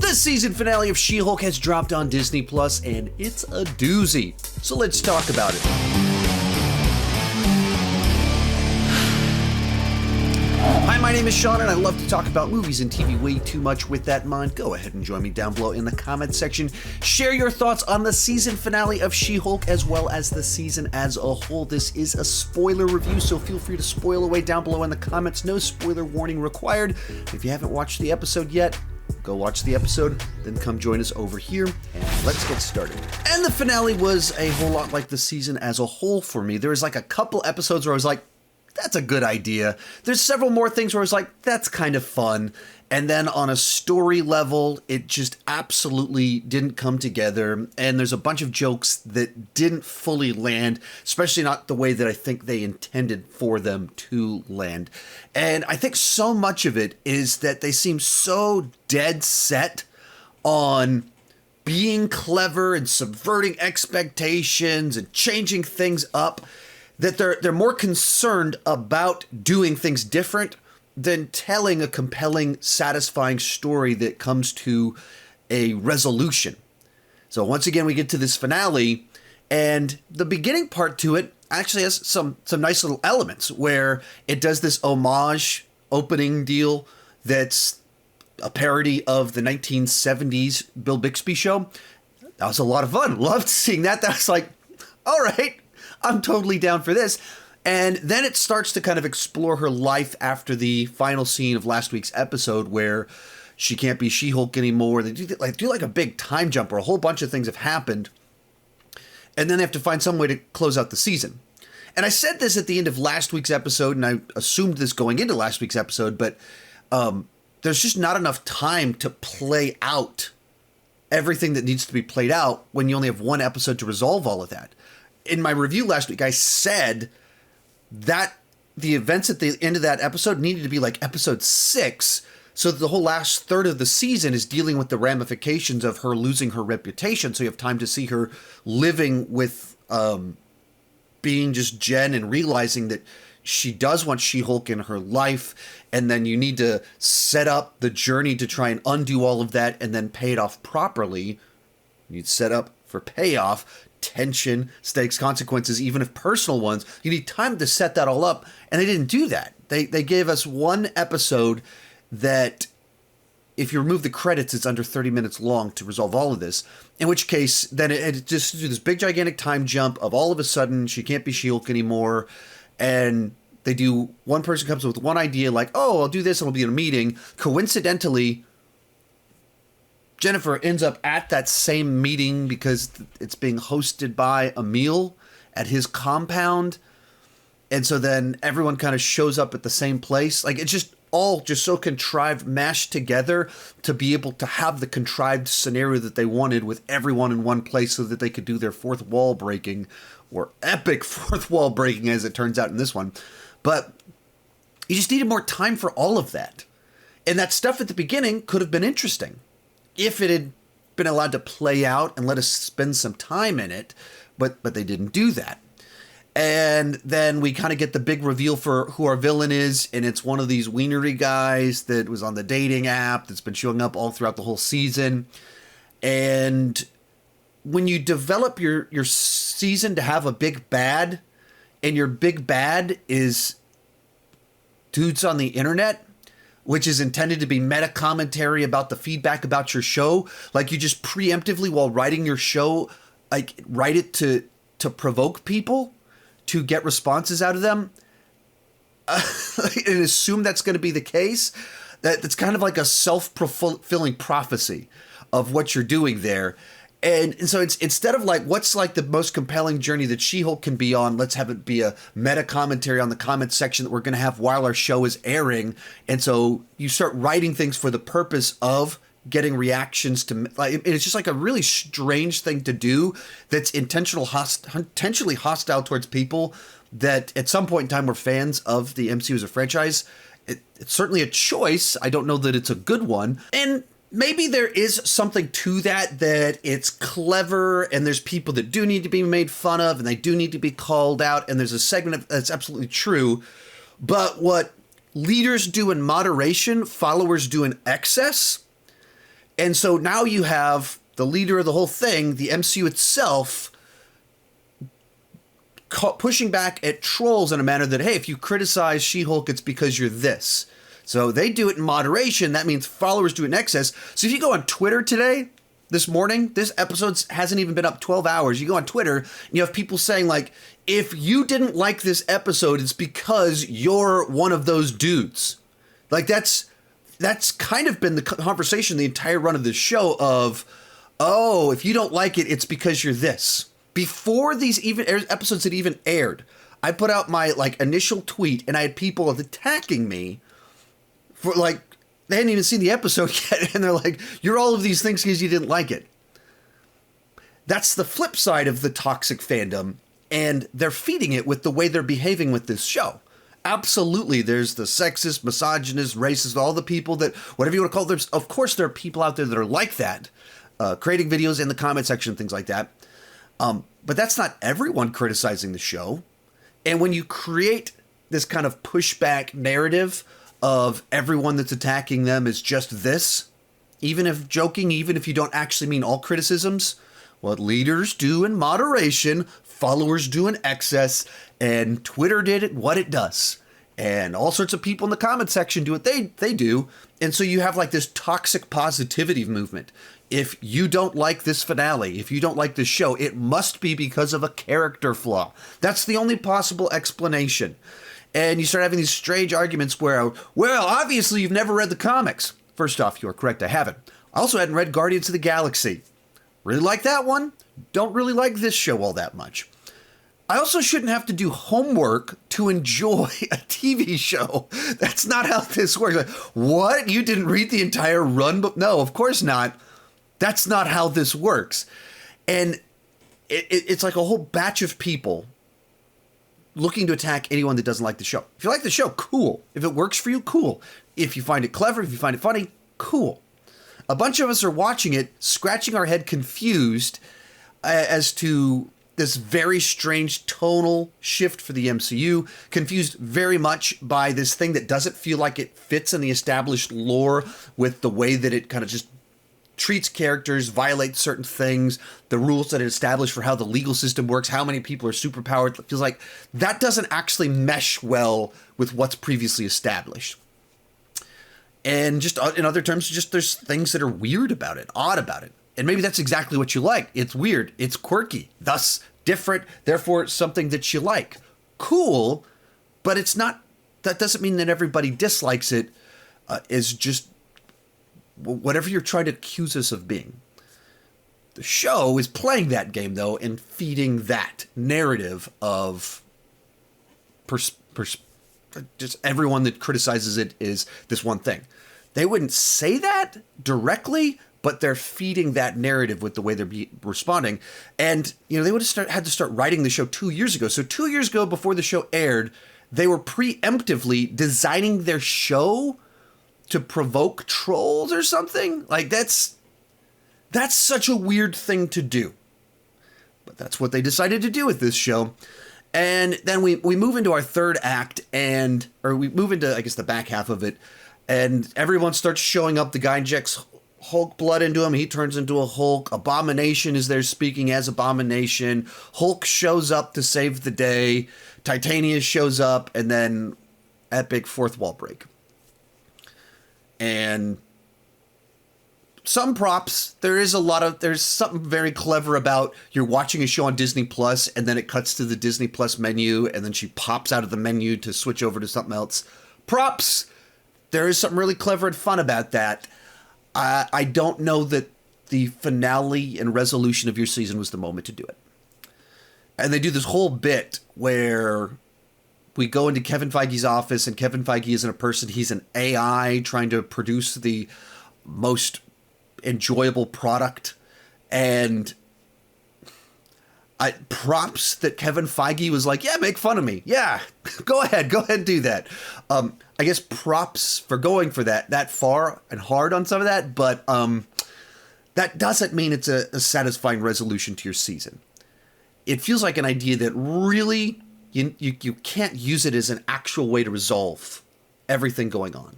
The season finale of She-Hulk has dropped on Disney Plus, and it's a doozy. So let's talk about it. Hi, my name is Sean, and I love to talk about movies and TV way too much. With that in mind, go ahead and join me down below in the comments section. Share your thoughts on the season finale of She-Hulk as well as the season as a whole. This is a spoiler review, so feel free to spoil away down below in the comments. No spoiler warning required. If you haven't watched the episode yet, go watch the episode, then come join us over here, and let's get started. And the finale was a whole lot like the season as a whole for me. There was like a couple episodes where I was like, that's a good idea. There's several more things where I was like, that's kind of fun. And then on a story level, it just absolutely didn't come together. And there's a bunch of jokes that didn't fully land, especially not the way that I think they intended for them to land. And I think so much of it is that they seem so dead set on being clever and subverting expectations and changing things up, that they're more concerned about doing things different than telling a compelling, satisfying story that comes to a resolution. So once again, we get to this finale, and the beginning part to it actually has some nice little elements where it does this homage opening deal that's a parody of the 1970s Bill Bixby show. That was a lot of fun. Loved seeing that. That was like, all right, I'm totally down for this. And then it starts to kind of explore her life after the final scene of last week's episode where she can't be She-Hulk anymore. They do like a big time jump where a whole bunch of things have happened. And then they have to find some way to close out the season. And I said this at the end of last week's episode, and I assumed this going into last week's episode, but there's just not enough time to play out everything that needs to be played out when you only have one episode to resolve all of that. In my review last week, I said that the events at the end of that episode needed to be like episode 6, so that the whole last third of the season is dealing with the ramifications of her losing her reputation. So you have time to see her living with being just Jen and realizing that she does want She-Hulk in her life. And then you need to set up the journey to try and undo all of that and then pay it off properly. You'd set up for payoff, tension, stakes, consequences, even if personal ones. You need time to set that all up, and they didn't do that. They gave us one episode that, if you remove the credits, it's under 30 minutes long to resolve all of this, in which case then it just do this big gigantic time jump of all of a sudden she can't be She-Hulk anymore, and they do, one person comes up with one idea like, oh, I'll do this and it'll be in a meeting. Coincidentally, Jennifer ends up at that same meeting because it's being hosted by Emil at his compound. And so then everyone kind of shows up at the same place. Like, it's just all just so contrived, mashed together to be able to have the contrived scenario that they wanted with everyone in one place so that they could do their fourth wall breaking, or epic fourth wall breaking as it turns out in this one. But you just needed more time for all of that. And that stuff at the beginning could have been interesting if it had been allowed to play out and let us spend some time in it, but they didn't do that. And then we kind of get the big reveal for who our villain is, and it's one of these wienery guys that was on the dating app that's been showing up all throughout the whole season. And when you develop your season to have a big bad, and your big bad is dudes on the internet, which is intended to be meta commentary about the feedback about your show. Like, you just preemptively, while writing your show, like, write it to provoke people, to get responses out of them, and assume that's going to be the case. That's kind of like a self-fulfilling prophecy of what you're doing there. And so it's, instead of like, what's like the most compelling journey that She-Hulk can be on, let's have it be a meta commentary on the comment section that we're going to have while our show is airing. And so you start writing things for the purpose of getting reactions to, like, it's just like a really strange thing to do that's intentionally hostile towards people that at some point in time were fans of the MCU as a franchise. It's certainly a choice. I don't know that it's a good one. And maybe there is something to that it's clever, and there's people that do need to be made fun of, and they do need to be called out, and there's a segment that's absolutely true. But what leaders do in moderation, followers do in excess. And so now you have the leader of the whole thing, the MCU itself, pushing back at trolls in a manner that, hey, if you criticize She-Hulk, it's because you're this. So they do it in moderation. That means followers do it in excess. So if you go on Twitter today, this morning, this episode hasn't even been up 12 hours. You go on Twitter, and you have people saying, like, if you didn't like this episode, it's because you're one of those dudes. Like, that's kind of been the conversation the entire run of this show of, oh, if you don't like it, it's because you're this. Before these episodes had even aired, I put out my, like, initial tweet, and I had people attacking me for, like, they hadn't even seen the episode yet, and they're like, you're all of these things because you didn't like it. That's the flip side of the toxic fandom, and they're feeding it with the way they're behaving with this show. Absolutely, there's the sexist, misogynist, racist, all the people that, whatever you want to call them. Of course, there are people out there that are like that, creating videos in the comment section, things like that. But that's not everyone criticizing the show. And when you create this kind of pushback narrative of everyone that's attacking them is just this, even if joking, even if you don't actually mean all criticisms, what leaders do in moderation, followers do in excess, and Twitter did it what it does. And all sorts of people in the comment section do what they do. And so you have like this toxic positivity movement. If you don't like this finale, if you don't like this show, it must be because of a character flaw. That's the only possible explanation. And you start having these strange arguments where, well, obviously you've never read the comics. First off, you are correct, I haven't. I also hadn't read Guardians of the Galaxy. Really like that one. Don't really like this show all that much. I also shouldn't have to do homework to enjoy a TV show. That's not how this works. Like, what? You didn't read the entire run book? No, of course not. That's not how this works. And it's like a whole batch of people looking to attack anyone that doesn't like the show. If you like the show, cool. If it works for you, cool. If you find it clever, if you find it funny, cool. A bunch of us are watching it, scratching our head confused as to this very strange tonal shift for the MCU, confused very much by this thing that doesn't feel like it fits in the established lore with the way that it kind of just treats characters, violates certain things, the rules that it established for how the legal system works, how many people are superpowered. It feels like that doesn't actually mesh well with what's previously established. And just in other terms, just there's things that are weird about it, odd about it. And maybe that's exactly what you like. It's weird. It's quirky, thus different, therefore something that you like. Cool, but it's not, that doesn't mean that everybody dislikes it. Is just whatever you're trying to accuse us of being. The show is playing that game, though, and feeding that narrative of just everyone that criticizes it is this one thing. They wouldn't say that directly, but they're feeding that narrative with the way they're responding. And, you know, they would have had to start writing the show 2 years ago. So 2 years ago, before the show aired, they were preemptively designing their show to provoke trolls or something. Like, that's such a weird thing to do. But that's what they decided to do with this show. And then we move into our third act, or we move into, I guess, the back half of it, and everyone starts showing up. The guy injects Hulk blood into him. He turns into a Hulk. Abomination is there speaking as Abomination. Hulk shows up to save the day. Titania shows up, and then epic fourth wall break. And some props. There's something very clever about you're watching a show on Disney Plus and then it cuts to the Disney Plus menu and then she pops out of the menu to switch over to something else. Props. There is something really clever and fun about that. I don't know that the finale and resolution of your season was the moment to do it. And they do this whole bit where we go into Kevin Feige's office and Kevin Feige isn't a person. He's an AI trying to produce the most enjoyable product. And props that Kevin Feige was like, yeah, make fun of me. Yeah, go ahead do that. I guess props for going for that far and hard on some of that, but that doesn't mean it's a satisfying resolution to your season. It feels like an idea that really you can't use it as an actual way to resolve everything going on.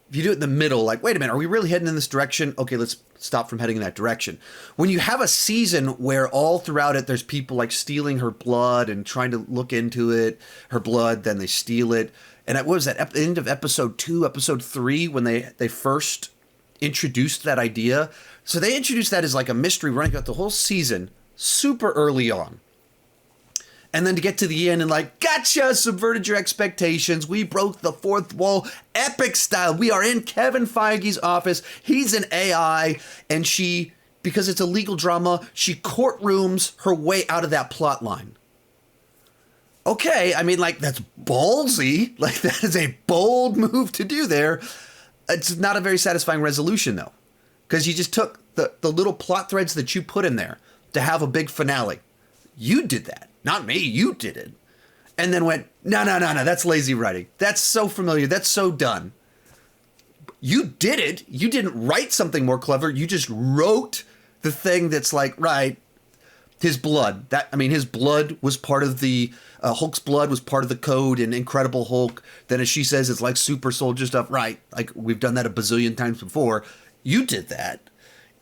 if you do it in the middle, like, wait a minute, are we really heading in this direction? Okay, let's stop from heading in that direction. When you have a season where all throughout it, there's people like stealing her blood and trying to look into it, her blood, then they steal it. And what was that, at the end of episode 2, episode 3, when they first introduced that idea? So they introduced that as like a mystery running throughout the whole season, super early on. And then to get to the end and like, gotcha, subverted your expectations. We broke the fourth wall, epic style. We are in Kevin Feige's office. He's an AI. And she, because it's a legal drama, she courtrooms her way out of that plot line. Okay, I mean, like, that's ballsy. Like, that is a bold move to do there. It's not a very satisfying resolution, though. Because you just took the little plot threads that you put in there to have a big finale. You did that. Not me, you did it. And then went, no, that's lazy writing. That's so familiar. That's so done. You did it. You didn't write something more clever. You just wrote the thing that's like, right, his blood. His blood was part of the, Hulk's blood was part of the code in Incredible Hulk. Then as she says, it's like super soldier stuff. Right, like we've done that a bazillion times before. You did that.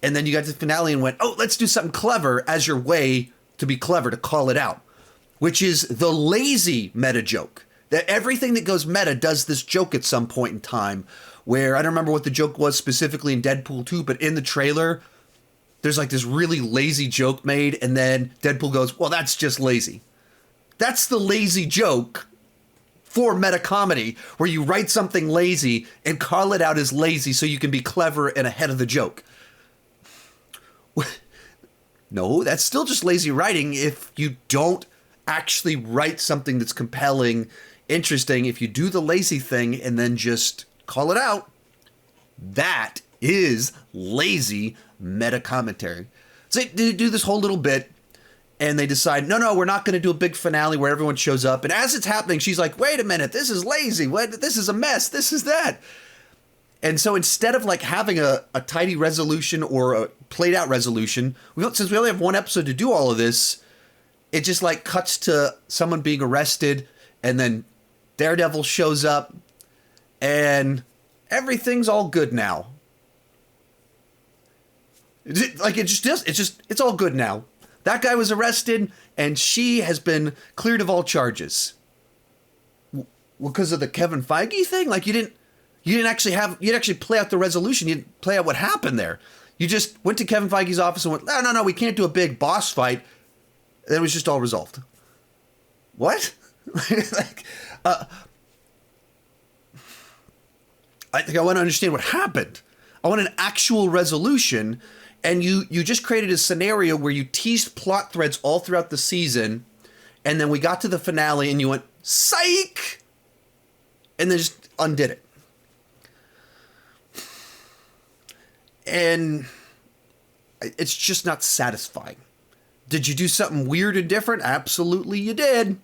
And then you got to the finale and went, oh, let's do something clever as your way to be clever, to call it out. Which is the lazy meta joke. That everything that goes meta does this joke at some point in time, where I don't remember what the joke was specifically in Deadpool 2, but in the trailer, there's like this really lazy joke made, and then Deadpool goes, well, that's just lazy. That's the lazy joke for meta comedy, where you write something lazy and call it out as lazy so you can be clever and ahead of the joke. No, that's still just lazy writing if you don't actually write something that's compelling, interesting. If you do the lazy thing and then just call it out, that is lazy meta commentary. So they do this whole little bit and they decide, no, we're not going to do a big finale where everyone shows up. And as it's happening, she's like, wait a minute, this is lazy. What? This is a mess. This is that. And so instead of like having a tidy resolution or a played out resolution, since we only have one episode to do all of this, it just like cuts to someone being arrested and then Daredevil shows up and everything's all good now. Like it's all good now. That guy was arrested and she has been cleared of all charges. Well, because of the Kevin Feige thing? Like you didn't actually play out the resolution. You didn't play out what happened there. You just went to Kevin Feige's office and went, no, we can't do a big boss fight. And it was just all resolved. What? I think I want to understand what happened. I want an actual resolution. And you just created a scenario where you teased plot threads all throughout the season. And then we got to the finale and you went, psych! And then just undid it. And it's just not satisfying. Did you do something weird and different? Absolutely you did.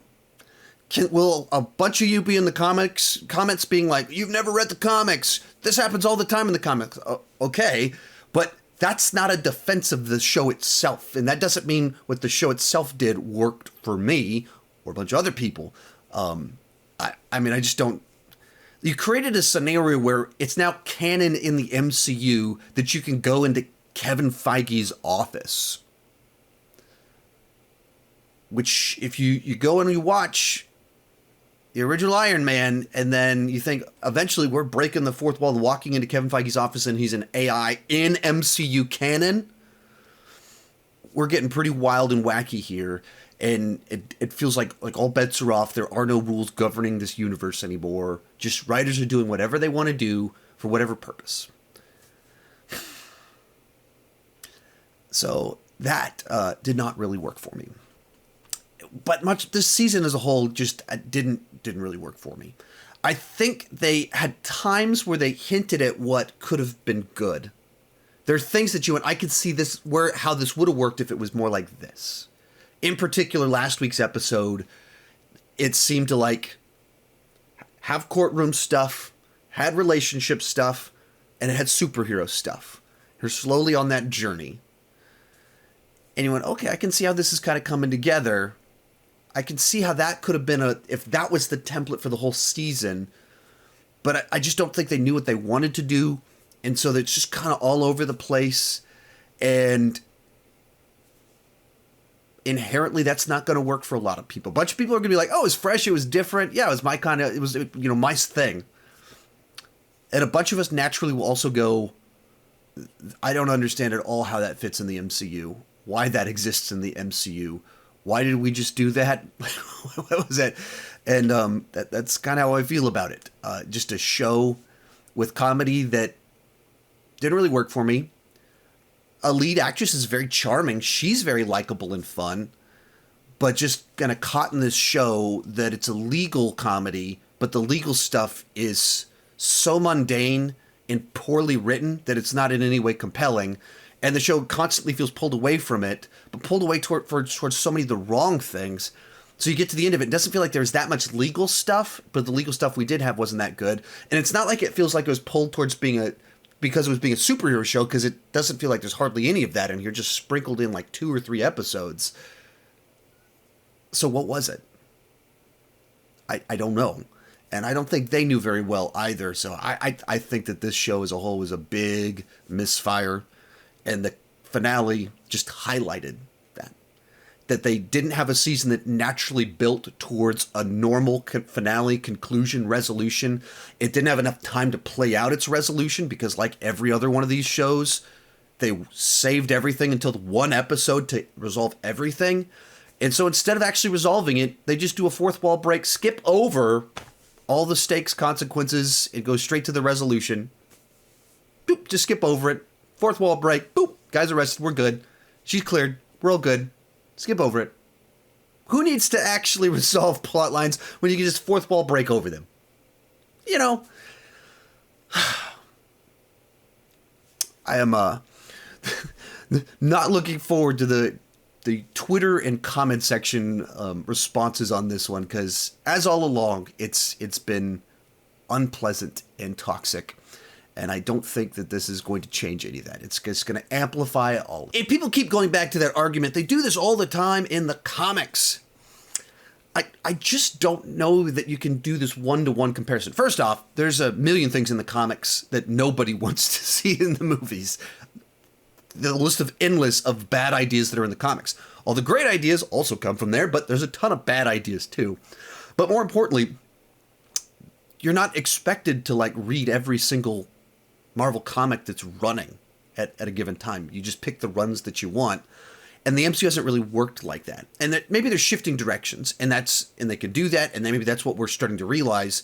Will a bunch of you be in the comments being like, you've never read the comics. This happens all the time in the comics. Okay, but that's not a defense of the show itself. And that doesn't mean what the show itself did worked for me or a bunch of other people. I just don't. You created a scenario where it's now canon in the MCU that you can go into Kevin Feige's office. Which, if you go and you watch the original Iron Man, and then you think, eventually we're breaking the fourth wall, walking into Kevin Feige's office, and he's an AI in MCU canon, we're getting pretty wild and wacky here. And it feels like all bets are off. There are no rules governing this universe anymore. Just writers are doing whatever they want to do for whatever purpose. So that did not really work for me. But this season as a whole just didn't really work for me. I think they had times where they hinted at what could have been good. There are things that I could see how this would have worked if it was more like this. In particular, last week's episode, it seemed to have courtroom stuff, had relationship stuff, and it had superhero stuff. You're slowly on that journey. And you went, okay, I can see how this is kind of coming together. I can see how that could have been if that was the template for the whole season, but I just don't think they knew what they wanted to do. And so it's just kind of all over the place. And inherently, that's not going to work for a lot of people. A bunch of people are going to be like, oh, it was fresh, it was different. Yeah, it was my kind of, it was, my thing. And a bunch of us naturally will also go, I don't understand at all how that fits in the MCU. Why that exists in the MCU. Why did we just do that? What was that? And that's kind of how I feel about it. Just a show with comedy that didn't really work for me. A lead actress is very charming. She's very likable and fun. But just kind of caught in this show that it's a legal comedy, but the legal stuff is so mundane and poorly written that it's not in any way compelling. And the show constantly feels pulled away from it, but pulled away towards so many of the wrong things. So you get to the end of it, it doesn't feel like there's that much legal stuff, but the legal stuff we did have wasn't that good. And it's not like it feels like it was pulled towards because it was being a superhero show, because it doesn't feel like there's hardly any of that in here, just sprinkled in like 2 or 3 episodes. So what was it? I don't know. And I don't think they knew very well either. So I think that this show as a whole was a big misfire. And the finale just highlighted that they didn't have a season that naturally built towards a normal finale, conclusion, resolution. It didn't have enough time to play out its resolution because, like every other one of these shows, they saved everything until the one episode to resolve everything. And so instead of actually resolving it, they just do a fourth wall break, skip over all the stakes, consequences, and go straight to the resolution. Boop, just skip over it. Fourth wall break. Boop. Guy's arrested. We're good. She's cleared. We're all good. Skip over it. Who needs to actually resolve plot lines when you can just fourth wall break over them? You know. I am not looking forward to the Twitter and comment section responses on this one, because as all along, it's been unpleasant and toxic. And I don't think that this is going to change any of that. It's just going to amplify all. And people keep going back to that argument. They do this all the time in the comics. I just don't know that you can do this one-to-one comparison. First off, there's a million things in the comics that nobody wants to see in the movies. The list of endless of bad ideas that are in the comics. All the great ideas also come from there, but there's a ton of bad ideas too. But more importantly, you're not expected to read every single Marvel comic that's running at a given time. You just pick the runs that you want. And the MCU hasn't really worked like that. And that maybe they're shifting directions, and they can do that, and then maybe that's what we're starting to realize.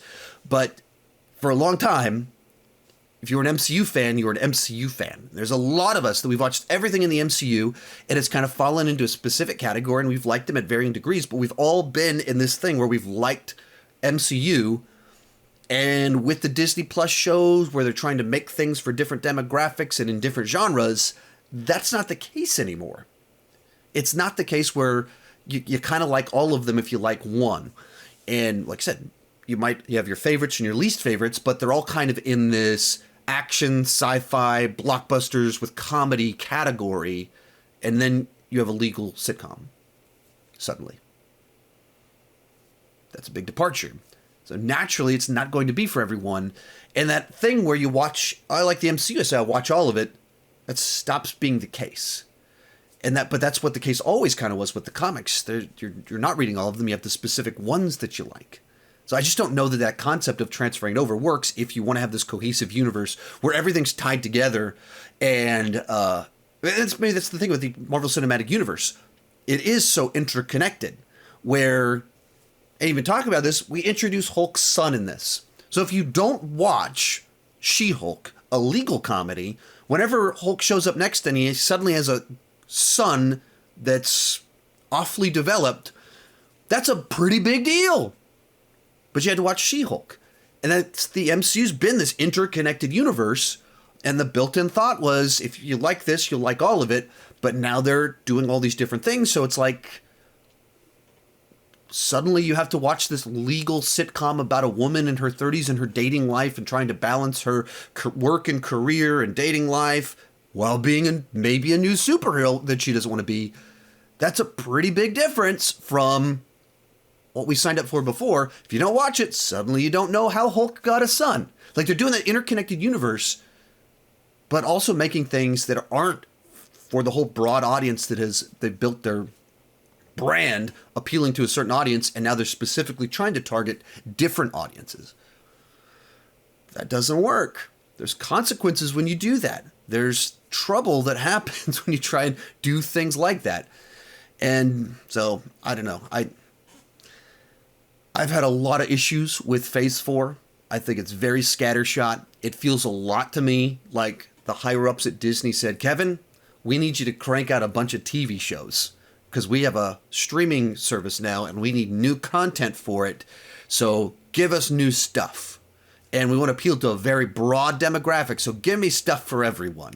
But for a long time, if you're an MCU fan, you're an MCU fan. There's a lot of us that we've watched everything in the MCU, and it's kind of fallen into a specific category, and we've liked them at varying degrees, but we've all been in this thing where we've liked MCU. And with the Disney Plus shows where they're trying to make things for different demographics and in different genres, that's not the case anymore. It's not the case where you kind of like all of them if you like one. And like I said, you have your favorites and your least favorites, but they're all kind of in this action, sci-fi, blockbusters with comedy category. And then you have a legal sitcom suddenly. That's a big departure. So naturally, it's not going to be for everyone. And that thing where you watch, I like the MCU, so I watch all of it, that stops being the case. But that's what the case always kind of was with the comics. You're not reading all of them. You have the specific ones that you like. So I just don't know that concept of transferring over works if you want to have this cohesive universe where everything's tied together. And maybe that's the thing with the Marvel Cinematic Universe. It is so interconnected where... And even talking about this, we introduce Hulk's son in this. So if you don't watch She-Hulk, a legal comedy, whenever Hulk shows up next and he suddenly has a son that's awfully developed, that's a pretty big deal. But you had to watch She-Hulk. And that's the MCU's been this interconnected universe. And the built-in thought was, if you like this, you'll like all of it. But now they're doing all these different things. So it's like... Suddenly you have to watch this legal sitcom about a woman in her 30s and her dating life and trying to balance her work and career and dating life while being maybe a new superhero that she doesn't want to be. That's a pretty big difference from what we signed up for before. If you don't watch it, suddenly you don't know how Hulk got a son. Like, they're doing that interconnected universe, but also making things that aren't for the whole broad audience they've built their brand appealing to a certain audience, and now they're specifically trying to target different audiences. That doesn't work. There's consequences when you do that. There's trouble that happens when you try and do things like that. And so, I don't know. I've had a lot of issues with Phase 4. I think it's very scattershot. It feels a lot to me like the higher-ups at Disney said, Kevin, we need you to crank out a bunch of TV shows because we have a streaming service now and we need new content for it. So give us new stuff. And we want to appeal to a very broad demographic, so give me stuff for everyone.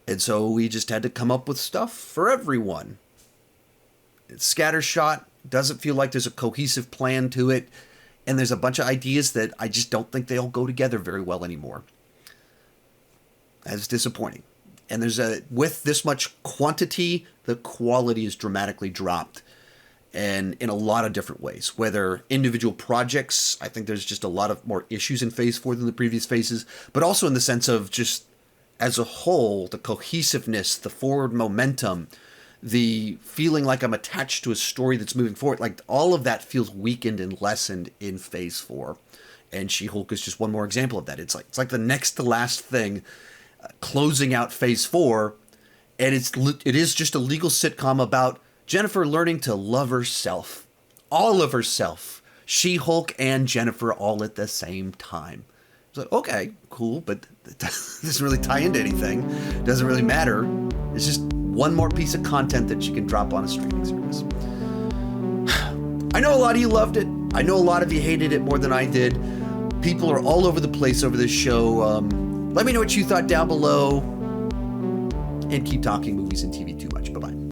And so we just had to come up with stuff for everyone. It's scattershot, doesn't feel like there's a cohesive plan to it, and there's a bunch of ideas that I just don't think they all go together very well anymore. That's disappointing. And with this much quantity, the quality is dramatically dropped. And in a lot of different ways, whether individual projects, I think there's just a lot of more issues in Phase 4 than the previous phases, but also in the sense of just as a whole, the cohesiveness, the forward momentum, the feeling like I'm attached to a story that's moving forward, like all of that feels weakened and lessened in Phase 4. And She-Hulk is just one more example of that. It's like the next to last thing, closing out Phase 4, and it is just a legal sitcom about Jennifer learning to love herself. All of herself. She-Hulk and Jennifer all at the same time. It's like, okay, cool, but it doesn't really tie into anything. It doesn't really matter. It's just one more piece of content that you can drop on a streaming service. I know a lot of you loved it. I know a lot of you hated it more than I did. People are all over the place over this show. Let me know what you thought down below. And keep talking movies and TV too much. Bye-bye.